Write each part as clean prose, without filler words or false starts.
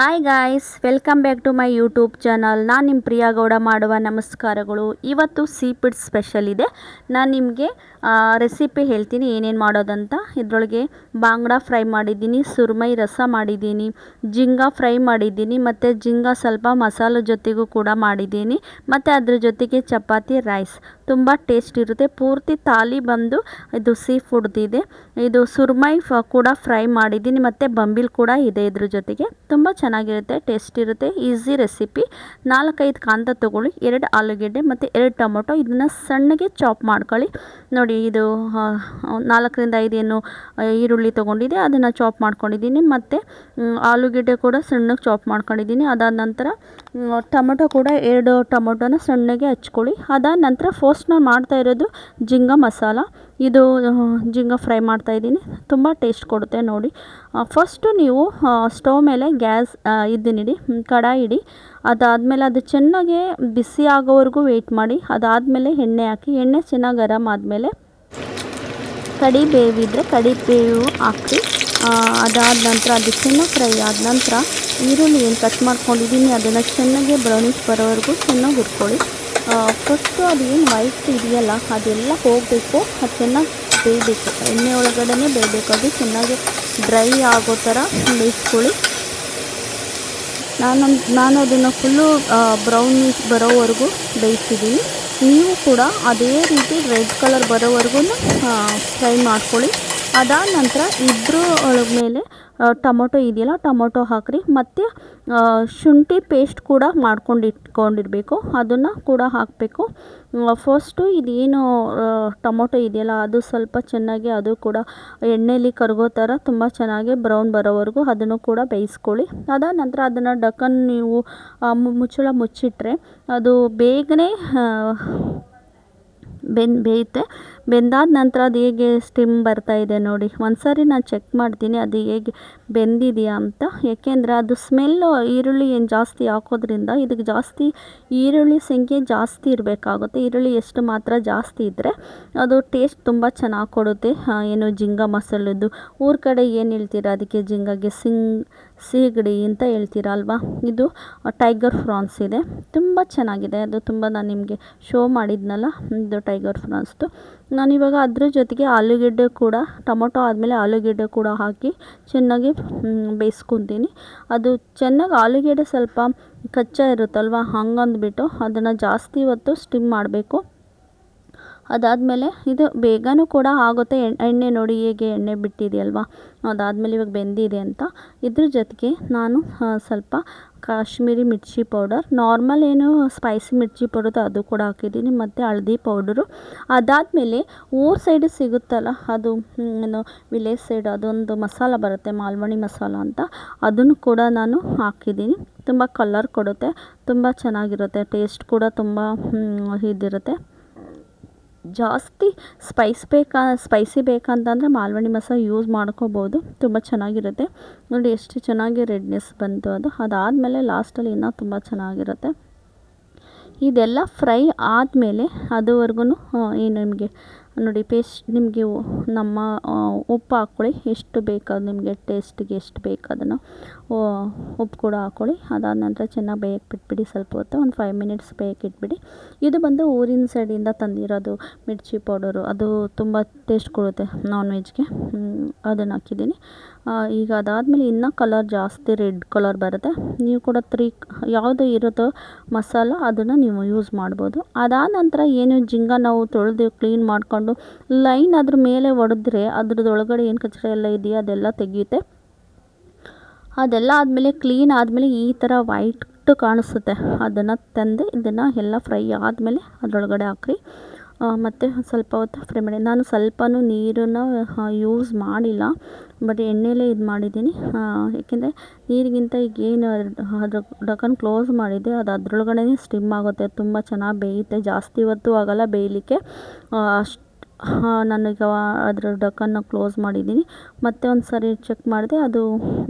Hi guys, welcome back to my YouTube channel. ನಾನು ನಿಮ್ಮ ಪ್ರಿಯಾ ಗೌಡ ಮಾಡುವ ನಮಸ್ಕಾರಗಳು. ಇವತ್ತು ಸೀ ಫುಡ್ ಸ್ಪೆಷಲ್ ಇದೆ. ನಾನು ನಿಮಗೆ ರೆಸಿಪಿ ಹೇಳ್ತೀನಿ ಏನೇನು ಮಾಡೋದಂತ. ಇದರೊಳಗೆ ಬಾಂಗ್ಡಾ ಫ್ರೈ ಮಾಡಿದ್ದೀನಿ, ಸುರ್ಮೈ ರಸ ಮಾಡಿದ್ದೀನಿ, ಜಿಂಗಾ ಫ್ರೈ ಮಾಡಿದ್ದೀನಿ, ಮತ್ತು ಜಿಂಗಾ ಸ್ವಲ್ಪ ಮಸಾಲೆ ಜೊತೆಗೂ ಕೂಡ ಮಾಡಿದ್ದೀನಿ, ಮತ್ತು ಅದ್ರ ಜೊತೆಗೆ ಚಪಾತಿ ರೈಸ್. ತುಂಬ ಟೇಸ್ಟ್ ಇರುತ್ತೆ. ಪೂರ್ತಿ ಥಾಲಿ ಬಂದು ಇದು ಸೀ ಫುಡ್ದಿದೆ. ಇದು ಸುರ್ಮೈ ಕೂಡ ಫ್ರೈ ಮಾಡಿದ್ದೀನಿ, ಮತ್ತು ಬಂಬಿಲ್ ಕೂಡ ಇದೆ ಇದ್ರ ಜೊತೆಗೆ. ತುಂಬ ಚೆನ್ನಾಗಿರುತ್ತೆ, ಟೇಸ್ಟ್ ಇರುತ್ತೆ, ಈಸಿ ರೆಸಿಪಿ. 4-5 ಕಾಂದ ತೊಗೊಳ್ಳಿ, 2 ಆಲೂಗೆಡ್ಡೆ ಮತ್ತು 2 ಟೊಮೊಟೊ. ಇದನ್ನು ಸಣ್ಣಗೆ ಚಾಪ್ ಮಾಡ್ಕೊಳ್ಳಿ. ನೋಡಿ, ಇದು 4-5 ಏನು ಈರುಳ್ಳಿ ತೊಗೊಂಡಿದ್ದೆ, ಅದನ್ನು ಚಾಪ್ ಮಾಡ್ಕೊಂಡಿದ್ದೀನಿ, ಮತ್ತು ಆಲೂಗೆಡ್ಡೆ ಕೂಡ ಸಣ್ಣಗೆ ಚಾಪ್ ಮಾಡ್ಕೊಂಡಿದ್ದೀನಿ. ಅದಾದ ನಂತರ ಟೊಮೊಟೊ ಕೂಡ 2 ಟೊಮೊಟೊನ ಸಣ್ಣಗೆ ಹಚ್ಕೊಳ್ಳಿ. ಅದಾದ ನಂತರ ಫಸ್ಟ್ ನಾನು ಮಾಡ್ತಾ ಇರೋದು ಜಿಂಗಾ ಮಸಾಲ. ಇದು ಜಿಂಗಾ ಫ್ರೈ ಮಾಡ್ತಾಯಿದ್ದೀನಿ, ತುಂಬ ಟೇಸ್ಟ್ ಕೊಡುತ್ತೆ ನೋಡಿ. ಫಸ್ಟು ನೀವು ಸ್ಟವ್ ಮೇಲೆ ಗ್ಯಾಸ್ ಇದನ್ನಿಡಿ, ಕಡಾಯಿ ಇಡಿ. ಅದಾದಮೇಲೆ ಅದು ಚೆನ್ನಾಗಿ ಬಿಸಿ ಆಗೋವರೆಗೂ ವೆಯ್ಟ್ ಮಾಡಿ. ಅದಾದಮೇಲೆ ಎಣ್ಣೆ ಹಾಕಿ, ಎಣ್ಣೆ ಚೆನ್ನಾಗಿ ಗರಮ್ ಆದಮೇಲೆ ಕಡಿಬೇವಿದ್ರೆ ಕಡಿಬೇವು ಹಾಕಿ. ಅದಾದ ನಂತರ ಅದು ಚೆನ್ನಾಗಿ ಫ್ರೈ ಆದ ನಂತರ ಈರುಳ್ಳಿ ಏನು ಕಟ್ ಮಾಡ್ಕೊಂಡಿದ್ದೀನಿ ಅದನ್ನು ಚೆನ್ನಾಗಿ ಬ್ರೌನಿಷ್ ಬರೋವರೆಗೂ ಚೆನ್ನಾಗಿ ಹುರ್ಕೊಳ್ಳಿ. ಫಸ್ಟು ಅದೇನು ವೈಟ್ ಇದೆಯಲ್ಲ ಅದೆಲ್ಲ ಹೋಗಬೇಕು, ಅದು ಚೆನ್ನಾಗಿ ಬೇಯಬೇಕು, ಎಣ್ಣೆ ಒಳಗಡೆ ಬೇಯಬೇಕು. ಅದು ಚೆನ್ನಾಗಿ ಡ್ರೈ ಆಗೋ ಥರ ಬೇಯಿಸ್ಕೊಳ್ಳಿ. ನಾನು ಅದನ್ನು ಫುಲ್ಲು ಬ್ರೌನಿಷ್ ಬರೋವರೆಗೂ ಬೇಯಿಸಿದ್ದೀನಿ. ನೀವು ಕೂಡ ಅದೇ ರೀತಿ ರೆಡ್ ಕಲರ್ ಬರೋವರೆಗೂ ಫ್ರೈ ಮಾಡ್ಕೊಳ್ಳಿ. ಅದಾದ ನಂತರ ಇದ್ರ ಮೇಲೆ ಟೊಮೊಟೊ ಇದೆಯಲ್ಲ, ಟೊಮೊಟೊ ಹಾಕಿರಿ, ಮತ್ತು ಶುಂಠಿ ಪೇಸ್ಟ್ ಕೂಡ ಇಟ್ಕೊಂಡಿರಬೇಕು, ಅದನ್ನು ಕೂಡ ಹಾಕಬೇಕು. ಫಸ್ಟು ಇದೇನು ಟೊಮೊಟೊ ಇದೆಯಲ್ಲ ಅದು ಸ್ವಲ್ಪ ಚೆನ್ನಾಗಿ ಅದು ಕೂಡ ಎಣ್ಣೆಯಲ್ಲಿ ಕರಗೋ ಥರ ತುಂಬ ಚೆನ್ನಾಗಿ ಬ್ರೌನ್ ಬರೋವರೆಗೂ ಅದನ್ನು ಕೂಡ ಬೇಯಿಸ್ಕೊಳ್ಳಿ. ಅದಾದ ನಂತರ ಅದನ್ನು ಡಕ್ಕನ್ ನೀವು ಮುಚ್ಚಳ ಮುಚ್ಚಿಟ್ರೆ ಅದು ಬೇಗನೆ ಬೇಯುತ್ತೆ. ಬೆಂದಾದ ನಂತರ ಅದು ಹೇಗೆ ಸ್ಟಿಮ್ ಬರ್ತಾಯಿದೆ ನೋಡಿ, ಒಂದು ಸಾರಿ ನಾನು ಚೆಕ್ ಮಾಡ್ತೀನಿ ಅದು ಹೇಗೆ ಬೆಂದಿದೆಯಾ ಅಂತ. ಏಕೆಂದರೆ ಅದು ಸ್ಮೆಲ್ಲು ಈರುಳ್ಳಿ ಏನು ಜಾಸ್ತಿ ಹಾಕೋದ್ರಿಂದ ಇದಕ್ಕೆ ಜಾಸ್ತಿ ಈರುಳ್ಳಿ ಸಂಖ್ಯೆ ಜಾಸ್ತಿ ಇರಬೇಕಾಗುತ್ತೆ. ಈರುಳ್ಳಿ ಎಷ್ಟು ಮಾತ್ರ ಜಾಸ್ತಿ ಇದ್ದರೆ ಅದು ಟೇಸ್ಟ್ ತುಂಬ ಚೆನ್ನಾಗಿ ಕೊಡುತ್ತೆ. ಏನು ಜಿಂಗಾ ಮಸಾಲದ್ದು ಊರ ಕಡೆ ಏನು ಹೇಳ್ತೀರ ಅದಕ್ಕೆ, ಜಿಂಗಾಗೆ ಸೀಗಡಿ ಅಂತ ಹೇಳ್ತೀರ ಅಲ್ವಾ. ಇದು ಟೈಗರ್ ಫ್ರಾನ್ಸ್ ಇದೆ, ತುಂಬ ಚೆನ್ನಾಗಿದೆ. ಅದು ತುಂಬ ನಾನು ನಿಮಗೆ ಶೋ ಮಾಡಿದ್ನಲ್ಲ, ಇದು ಟೈಗರ್ ಫ್ರಾನ್ಸ್ದು. ನಾನಿವಾಗ ಅದ್ರ ಜೊತೆಗೆ ಆಲೂಗೆಡ್ಡೆ ಕೂಡ, ಟೊಮೊಟೊ ಆದಮೇಲೆ ಆಲೂಗೆಡ್ಡೆ ಕೂಡ ಹಾಕಿ ಚೆನ್ನಾಗಿ ಬೇಯಿಸ್ಕೊತೀನಿ. ಅದು ಚೆನ್ನಾಗಿ ಆಲೂಗೆಡ್ಡೆ ಸ್ವಲ್ಪ ಕಚ್ಚಾ ಇರುತ್ತಲ್ವ, ಹಂಗಂದ್ಬಿಟ್ಟು ಅದನ್ನು ಜಾಸ್ತಿ ಹೊತ್ತು ಸ್ಟಿಮ್ ಮಾಡಬೇಕು. ಅದಾದಮೇಲೆ ಇದು ಬೇಗನೂ ಕೂಡ ಆಗುತ್ತೆ. ಎಣ್ಣೆ ನೋಡಿ ಹೇಗೆ ಎಣ್ಣೆ ಬಿಟ್ಟಿದೆಯಲ್ವ, ಅದಾದಮೇಲೆ ಇವಾಗ ಬೆಂದಿದೆ ಅಂತ. ಇದ್ರ ಜೊತೆಗೆ ನಾನು ಸ್ವಲ್ಪ ಕಾಶ್ಮೀರಿ ಮಿರ್ಚಿ ಪೌಡರ್, ನಾರ್ಮಲ್ ಏನು ಸ್ಪೈಸಿ ಮಿರ್ಚಿ ಪೌಡರ್ ಅದು ಕೂಡ ಹಾಕಿದ್ದೀನಿ, ಮತ್ತು ಹಳದಿ ಪೌಡರು. ಅದಾದಮೇಲೆ ಊರ ಸೈಡ್ ಸಿಗುತ್ತಲ್ಲ, ಅದು ಏನು ವಿಲೇಜ್ ಸೈಡ್ ಅದೊಂದು ಮಸಾಲ ಬರುತ್ತೆ, ಮಾಲ್ವಣಿ ಮಸಾಲ ಅಂತ, ಅದನ್ನು ಕೂಡ ನಾನು ಹಾಕಿದ್ದೀನಿ. ತುಂಬ ಕಲರ್ ಕೊಡುತ್ತೆ, ತುಂಬ ಚೆನ್ನಾಗಿರುತ್ತೆ, ಟೇಸ್ಟ್ ಕೂಡ ತುಂಬ ಇದಿರುತ್ತೆ. ಜಾಸ್ತಿ ಸ್ಪೈಸಿ ಬೇಕಂತಂದರೆ ಮಾಲ್ವಣಿ ಮಸಾಲ ಯೂಸ್ ಮಾಡ್ಕೋಬೋದು, ತುಂಬ ಚೆನ್ನಾಗಿರುತ್ತೆ ನೋಡಿ. ಎಷ್ಟು ಚೆನ್ನಾಗಿ ರೆಡ್ನೆಸ್ ಬಂತು ಅದು. ಅದಾದಮೇಲೆ ಲಾಸ್ಟಲ್ಲಿ ಇನ್ನೂ ತುಂಬ ಚೆನ್ನಾಗಿರುತ್ತೆ. ಇದೆಲ್ಲ ಫ್ರೈ ಆದಮೇಲೆ ಅದುವರೆಗೂ ಏನು ನಿಮಗೆ ನೋಡಿ ನಿಮಗೆ ನಮ್ಮ ಉಪ್ಪು ಹಾಕ್ಕೊಳ್ಳಿ, ಎಷ್ಟು ಬೇಕು ನಿಮಗೆ ಟೇಸ್ಟಿಗೆ ಎಷ್ಟು ಬೇಕು ಅದನ್ನು ಉಪ್ಪು ಕೂಡ ಹಾಕ್ಕೊಳ್ಳಿ. ಅದಾದ ನಂತರ ಚೆನ್ನಾಗಿ ಬೇಯಕ್ಕೆ ಬಿಟ್ಬಿಡಿ, ಸ್ವಲ್ಪ ಹೊತ್ತು ಒಂದು 5 ಮಿನಿಟ್ಸ್ ಬೇಯಕ್ಕೆ ಇಟ್ಬಿಡಿ. ಇದು ಬಂದು ಊರಿನ ಸೈಡಿಂದ ತಂದಿರೋದು ಮಿರ್ಚಿ ಪೌಡರು, ಅದು ತುಂಬ ಟೇಸ್ಟ್ ಕೊಡುತ್ತೆ ನಾನ್ ವೆಜ್ಗೆ, ಅದನ್ನು ಹಾಕಿದ್ದೀನಿ. ಈಗ ಅದಾದಮೇಲೆ ಇನ್ನೂ ಕಲರ್ ಜಾಸ್ತಿ ರೆಡ್ ಕಲರ್ ಬರುತ್ತೆ. ನೀವು ಕೂಡ ಯಾವುದು ಇರುತ್ತೋ ಮಸಾಲ ಅದನ್ನು ನೀವು ಯೂಸ್ ಮಾಡ್ಬೋದು. ಅದಾದ ನಂತರ ಏನು ಜಿಂಗಾ ನಾವು ತೊಳೆದು ಕ್ಲೀನ್ ಮಾಡಿಕೊಂಡು ಲೈನ್ ಅದ್ರ ಮೇಲೆ ಹೊಡೆದ್ರೆ ಅದ್ರದ್ದೊಳಗಡೆ ಏನು ಕಚರ ಎಲ್ಲ ಇದೆಯೋ ಅದೆಲ್ಲ ತೆಗೆಯುತ್ತೆ. ಅದೆಲ್ಲ ಆದಮೇಲೆ ಕ್ಲೀನ್ ಆದಮೇಲೆ ಈ ಥರ ವೈಟ್ ಕಾಣಿಸುತ್ತೆ. ಅದನ್ನು ತಂದು ಇದನ್ನು ಎಲ್ಲ ಫ್ರೈ ಆದಮೇಲೆ ಅದರೊಳಗಡೆ ಹಾಕ್ರಿ, ಮತ್ತು ಸ್ವಲ್ಪ ಹೊತ್ತು ಫ್ರೈ ಮಾಡಿ. ನಾನು ಸ್ವಲ್ಪನೂ ನೀರನ್ನು ಯೂಸ್ ಮಾಡಿಲ್ಲ, ಬಟ್ ಎಣ್ಣೆಲೇ ಇದು ಮಾಡಿದ್ದೀನಿ. ಏಕೆಂದರೆ ನೀರಿಗಿಂತ ಈಗ ಏನು ಅದ್ರ ಡಕ್ಕನ್ ಕ್ಲೋಸ್ ಮಾಡಿದ್ದೆ ಅದು ಅದರೊಳಗಡೆ ಸ್ಟಿಮ್ ಆಗುತ್ತೆ, ತುಂಬ ಚೆನ್ನಾಗಿ ಬೇಯುತ್ತೆ, ಜಾಸ್ತಿ ಹೊತ್ತು ಆಗೋಲ್ಲ ಬೇಯಲಿಕ್ಕೆ. ನಾನೀಗ ಅದರ ಡಕ್ಕನ್ನು ಕ್ಲೋಸ್ ಮಾಡಿದ್ದೀನಿ. ಮತ್ತೆ ಒಂದು ಸರಿ ಚೆಕ್ ಮಾಡಿದೆ, ಅದು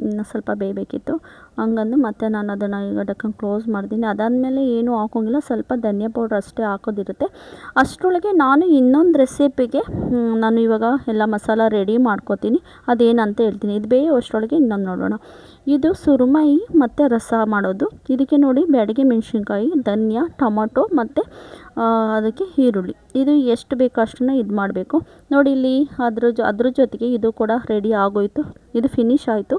ಇನ್ನೂ ಸ್ವಲ್ಪ ಬೇಯಬೇಕಿತ್ತು. ಹಂಗಂದು ಮತ್ತೆ ನಾನು ಅದನ್ನು ಈಗ ಡಕ್ಕನ್ ಕ್ಲೋಸ್ ಮಾಡಿದ್ದೀನಿ. ಅದಾದಮೇಲೆ ಏನೂ ಹಾಕೋಂಗಿಲ್ಲ, ಸ್ವಲ್ಪ ಧನಿಯಾ ಪೌಡ್ರ್ ಅಷ್ಟೇ ಹಾಕೋದಿರುತ್ತೆ. ಅಷ್ಟರೊಳಗೆ ನಾನು ಇನ್ನೊಂದು ರೆಸಿಪಿಗೆ ನಾನು ಇವಾಗ ಎಲ್ಲ ಮಸಾಲ ರೆಡಿ ಮಾಡ್ಕೋತೀನಿ. ಅದೇನಂತ ಹೇಳ್ತೀನಿ. ಇದು ಬೇಯೋ ಅಷ್ಟರೊಳಗೆ ಇನ್ನೊಂದು ನೋಡೋಣ. ಇದು ಸುರಮಯಿ ಮತ್ತು ರಸ ಮಾಡೋದು. ಇದಕ್ಕೆ ನೋಡಿ ಬ್ಯಾಡಗಿ ಮೆಣಸಿನ್ಕಾಯಿ, ಧನಿಯಾ, ಟೊಮೊಟೊ ಮತ್ತು ಅದಕ್ಕೆ ಈರುಳ್ಳಿ, ಇದು ಎಷ್ಟು ಬೇಕೋ ಅಷ್ಟನ್ನು ಇದು ಮಾಡಬೇಕು. ನೋಡಿ ಇಲ್ಲಿ ಅದ್ರ ಜೊತೆಗೆ ಇದು ಕೂಡ ರೆಡಿ ಆಗೋಯಿತು. ಇದು ಫಿನಿಶ್ ಆಯಿತು.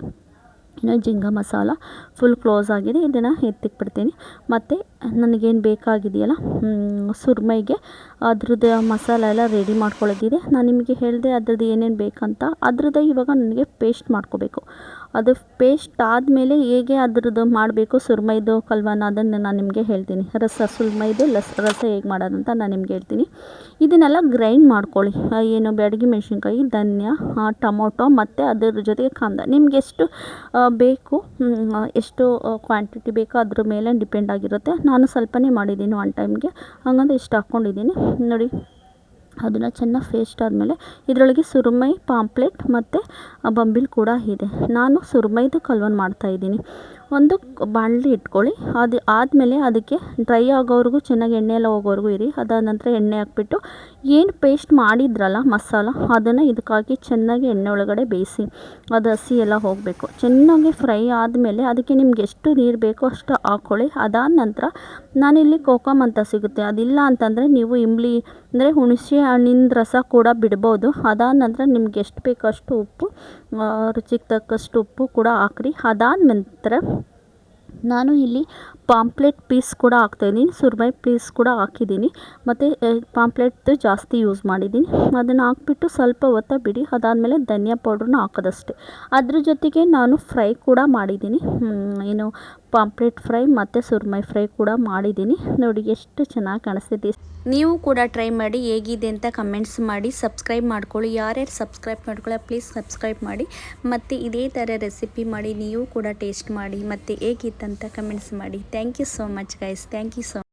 ಇನ್ನು ಜಿಂಗ ಮಸಾಲ ಫುಲ್ ಕ್ಲೋಸ್ ಆಗಿದೆ. ಇದನ್ನು ಎತ್ತಿಕ್ಬಿಡ್ತೀನಿ. ಮತ್ತು ನನಗೇನು ಬೇಕಾಗಿದೆಯಲ್ಲ ಸುರಮೈಗೆ ಅದ್ರದ್ದು ಮಸಾಲ ಎಲ್ಲ ರೆಡಿ ಮಾಡ್ಕೊಳ್ಳೋದಿದೆ. ನಾನು ನಿಮಗೆ ಹೇಳಿದೆ ಅದ್ರದ್ದು ಏನೇನು ಬೇಕಂತ. ಅದ್ರದ್ದು ಇವಾಗ ನನಗೆ ಪೇಸ್ಟ್ ಮಾಡ್ಕೋಬೇಕು. ಅದು ಪೇಸ್ಟ್ ಆದಮೇಲೆ ಹೇಗೆ ಅದ್ರದ್ದು ಮಾಡಬೇಕು ಸುರಮೈದು ಕಲ್ವನ, ಅದನ್ನು ನಾನು ನಿಮಗೆ ಹೇಳ್ತೀನಿ. ಸುರಮೈದು ರಸ ಹೇಗೆ ಮಾಡೋದಂತ ನಾನು ನಿಮ್ಗೆ ಹೇಳ್ತೀನಿ. ಇದನ್ನೆಲ್ಲ ಗ್ರೈಂಡ್ ಮಾಡ್ಕೊಳ್ಳಿ. ಏನು ಬ್ಯಾಡಗಿ ಮೆಣಸಿನ್ಕಾಯಿ, ಧನಿಯಾ, ಟೊಮೊಟೊ ಮತ್ತು ಅದರ ಜೊತೆಗೆ ಕಾಂದ. ನಿಮ್ಗೆ ಎಷ್ಟು ಬೇಕು, ಎಷ್ಟು ಕ್ವಾಂಟಿಟಿ ಬೇಕೋ ಅದ್ರ ಮೇಲೆ ಡಿಪೆಂಡ್ ಆಗಿರುತ್ತೆ. ನಾನು ಸ್ವಲ್ಪನೇ ಮಾಡಿದ್ದೀನಿ ಒನ್ ಟೈಮ್ಗೆ, ಹಂಗಂದ್ರೆ ಇಷ್ಟು ಹಾಕ್ಕೊಂಡಿದ್ದೀನಿ ನೋಡಿ. ಅದನ್ನು ಚೆನ್ನಾಗಿ ಪೇಸ್ಟ್ ಆದಮೇಲೆ ಇದರೊಳಗೆ ಸುರಮೈ, ಪಾಂಪ್ಲೆಟ್ ಮತ್ತು ಬಂಬಿಲ್ ಕೂಡ ಇದೆ. ನಾನು ಸುರಮೈದು ಕಲ್ವನ್ ಮಾಡ್ತಾಯಿದ್ದೀನಿ. ಒಂದು ಬಾಣಲಿ ಇಟ್ಕೊಳ್ಳಿ. ಅದು ಆದಮೇಲೆ ಅದಕ್ಕೆ ಡ್ರೈ ಆಗೋವರೆಗೂ ಚೆನ್ನಾಗಿ ಎಣ್ಣೆ ಎಲ್ಲ ಹೋಗೋವರೆಗೂ ಇರಿ. ಅದಾದ ನಂತರ ಎಣ್ಣೆ ಹಾಕ್ಬಿಟ್ಟು ಏನು ಪೇಸ್ಟ್ ಮಾಡಿದ್ರಲ್ಲ ಮಸಾಲ, ಅದನ್ನು ಇದಕ್ಕೆ ಹಾಕಿ ಚೆನ್ನಾಗಿ ಎಣ್ಣೆ ಒಳಗಡೆ ಬೇಯಿಸಿ. ಅದು ಹಸಿ ಎಲ್ಲ ಹೋಗಬೇಕು. ಚೆನ್ನಾಗಿ ಫ್ರೈ ಆದಮೇಲೆ ಅದಕ್ಕೆ ನಿಮ್ಗೆ ಎಷ್ಟು ನೀರು ಬೇಕೋ ಅಷ್ಟು ಹಾಕ್ಕೊಳ್ಳಿ. ಅದಾದ ನಂತರ ನಾನಿಲ್ಲಿ ಕೋಕಮ್ ಅಂತ ಸಿಗುತ್ತೆ, ಅದಿಲ್ಲ ಅಂತಂದರೆ ನೀವು ಇಂಬ್ಲಿ ಅಂದರೆ ಹುಣಸೆ ಹಣ್ಣಿನ ರಸ ಕೂಡ ಬಿಡ್ಬೋದು. ಅದಾದ ನಂತರ ನಿಮ್ಗೆ ಎಷ್ಟು ಬೇಕೋ ಅಷ್ಟು ಉಪ್ಪು, ರುಚಿಗೆ ತಕ್ಕಷ್ಟು ಉಪ್ಪು ಕೂಡ ಹಾಕ್ರಿ. ಅದಾದ ನಂತರ ನಾನು ಇಲ್ಲಿ ಪಾಂಪ್ಲೆಟ್ ಪೀಸ್ ಕೂಡ ಹಾಕ್ತಾಯಿದ್ದೀನಿ, ಸುರಮೈ ಪೀಸ್ ಕೂಡ ಹಾಕಿದ್ದೀನಿ. ಮತ್ತು ಪಾಂಪ್ಲೆಟ್ದು ಜಾಸ್ತಿ ಯೂಸ್ ಮಾಡಿದ್ದೀನಿ. ಅದನ್ನು ಹಾಕ್ಬಿಟ್ಟು ಸ್ವಲ್ಪ ಹೊತ್ತು ಬಿಡಿ. ಅದಾದಮೇಲೆ ಧನಿಯಾ ಪೌಡ್ರನ್ನ ಹಾಕೋದಷ್ಟೇ. ಅದ್ರ ಜೊತೆಗೆ ನಾನು ಫ್ರೈ ಕೂಡ ಮಾಡಿದ್ದೀನಿ. ಏನು ಪಾಂಪ್ಲೆಟ್ ಫ್ರೈ ಮತ್ತು ಸುರಮೈ ಫ್ರೈ ಕೂಡ ಮಾಡಿದ್ದೀನಿ. ನೋಡಿ ಎಷ್ಟು ಚೆನ್ನಾಗಿ ಕಾಣಿಸ್ತಿದೆ. ನೀವು ಕೂಡ ಟ್ರೈ ಮಾಡಿ, ಹೇಗಿದೆ ಅಂತ ಕಮೆಂಟ್ಸ್ ಮಾಡಿ. ಸಬ್ಸ್ಕ್ರೈಬ್ ಮಾಡ್ಕೊಳ್ಳಿ. ಯಾರ್ಯಾರು ಸಬ್ಸ್ಕ್ರೈಬ್ ಮಾಡ್ಕೊಳ್ಳಿ ಪ್ಲೀಸ್ ಸಬ್ಸ್ಕ್ರೈಬ್ ಮಾಡಿ. ಮತ್ತು ಇದೇ ಥರ ರೆಸಿಪಿ ಮಾಡಿ ನೀವು ಕೂಡ ಟೇಸ್ಟ್ ಮಾಡಿ ಮತ್ತು ಹೇಗಿತ್ತಂತ ಕಮೆಂಟ್ಸ್ ಮಾಡಿ. Thank you so much guys. Thank you so